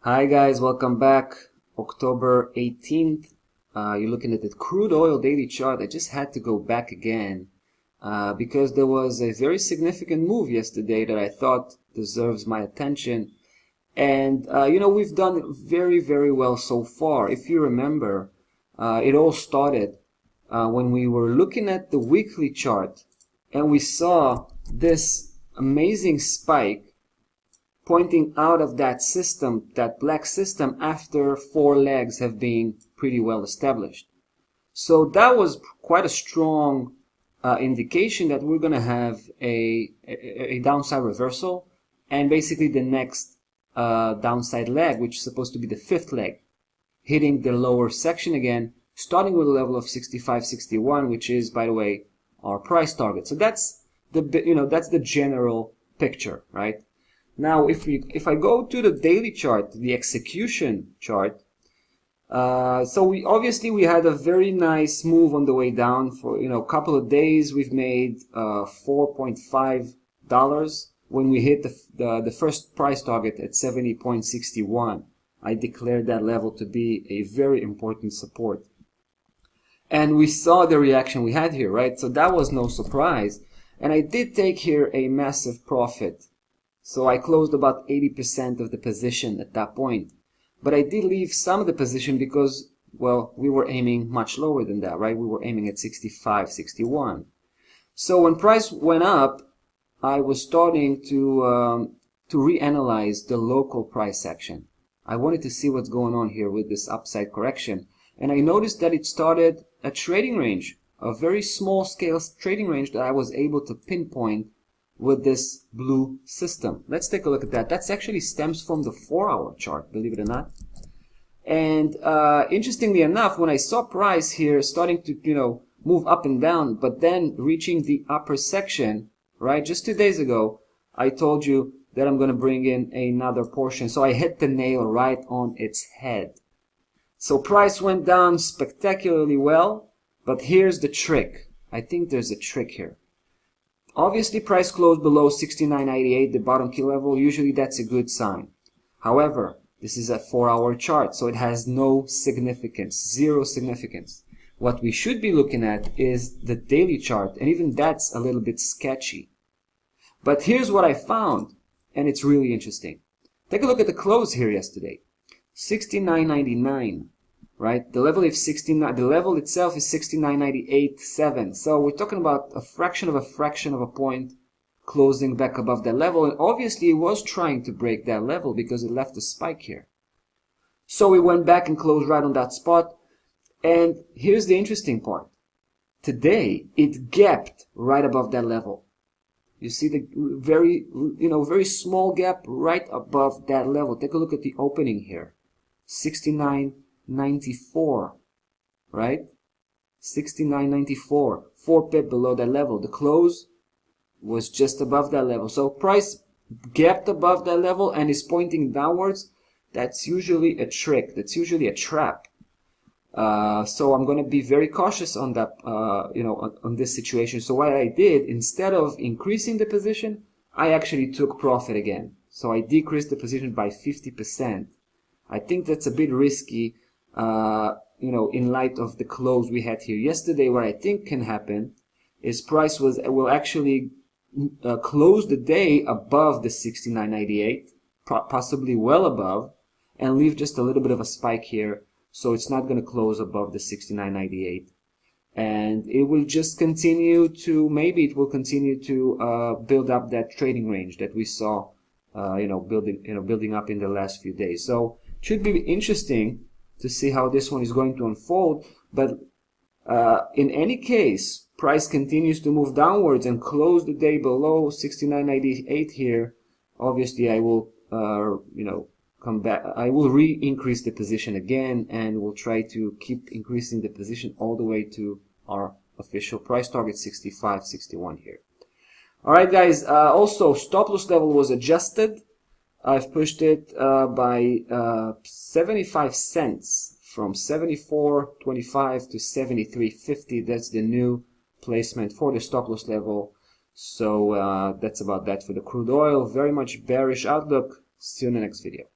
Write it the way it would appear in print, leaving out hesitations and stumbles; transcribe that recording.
Hi guys, welcome back. October 18th. You're looking at the crude oil daily chart. I just had to go back again because there was a very significant move yesterday that I thought deserves my attention. And we've done very, very well so far. If you remember, it all started when we were looking at the weekly chart and we saw this amazing spike pointing out of that system, that black system, after four legs have been pretty well established. So that was quite a strong indication that we're going to have a downside reversal and basically the next downside leg, which is supposed to be the fifth leg, hitting the lower section again, starting with a level of 65.61, which is, by the way, our price target. So that's the general picture, right? Now, if I go to the daily chart, the execution chart, so we had a very nice move on the way down for a couple of days. We've made $4.5 when we hit the first price target at 70.61. I declared that level to be a very important support, and we saw the reaction we had here, right? So that was no surprise, and I did take here a massive profit. So I closed about 80% of the position at that point. But I did leave some of the position because, well, we were aiming much lower than that, right? We were aiming at 65.61. So when price went up, I was starting to reanalyze the local price action. I wanted to see what's going on here with this upside correction. And I noticed that it started a trading range, a very small scale trading range that I was able to pinpoint with this blue system. Let's take a look at that. That actually stems from the 4-hour chart, believe it or not. And interestingly enough, when I saw price here starting to move up and down, but then reaching the upper section, right, just 2 days ago, I told you that I'm going to bring in another portion. So I hit the nail right on its head. So price went down spectacularly well, but here's the trick. I think there's a trick here. Obviously, price closed below 69.98, the bottom key level. Usually that's a good sign. However, this is a 4-hour chart, so it has no significance, zero significance. What we should be looking at is the daily chart, and even that's a little bit sketchy. But here's what I found, and it's really interesting. Take a look at the close here yesterday. 69.99. Right, the level is 69. The level itself is 69.98.7. So we're talking about a fraction of a point closing back above that level. And obviously, it was trying to break that level because it left a spike here. So we went back and closed right on that spot. And here's the interesting part. Today, it gapped right above that level. You see the very small gap right above that level. Take a look at the opening here. 69.94, right? 69.94, 4 pip below that level. The close was just above that level. So price gapped above that level and is pointing downwards. That's usually a trick. That's usually a trap. So I'm going to be very cautious on that, on this situation. So what I did, instead of increasing the position, I actually took profit again. So I decreased the position by 50%. I think that's a bit risky, in light of the close we had here yesterday. What I think can happen is price will actually close the day above the 69.98, possibly well above, and leave just a little bit of a spike here. So it's not going to close above the 69.98, and it will just continue to build up that trading range that we saw, building up in the last few days. So it should be interesting to see how this one is going to unfold. But in any case, price continues to move downwards and close the day below 69.98 here. Obviously, I will, come back. I will re-increase the position again, and we'll try to keep increasing the position all the way to our official price target, 65.61 here. All right, guys. Also, stop loss level was adjusted. I've pushed it by 75 cents from 74.25 to 73.50. That's the new placement for the stop loss level. So that's about that for the crude oil. Very much bearish outlook. See you in the next video.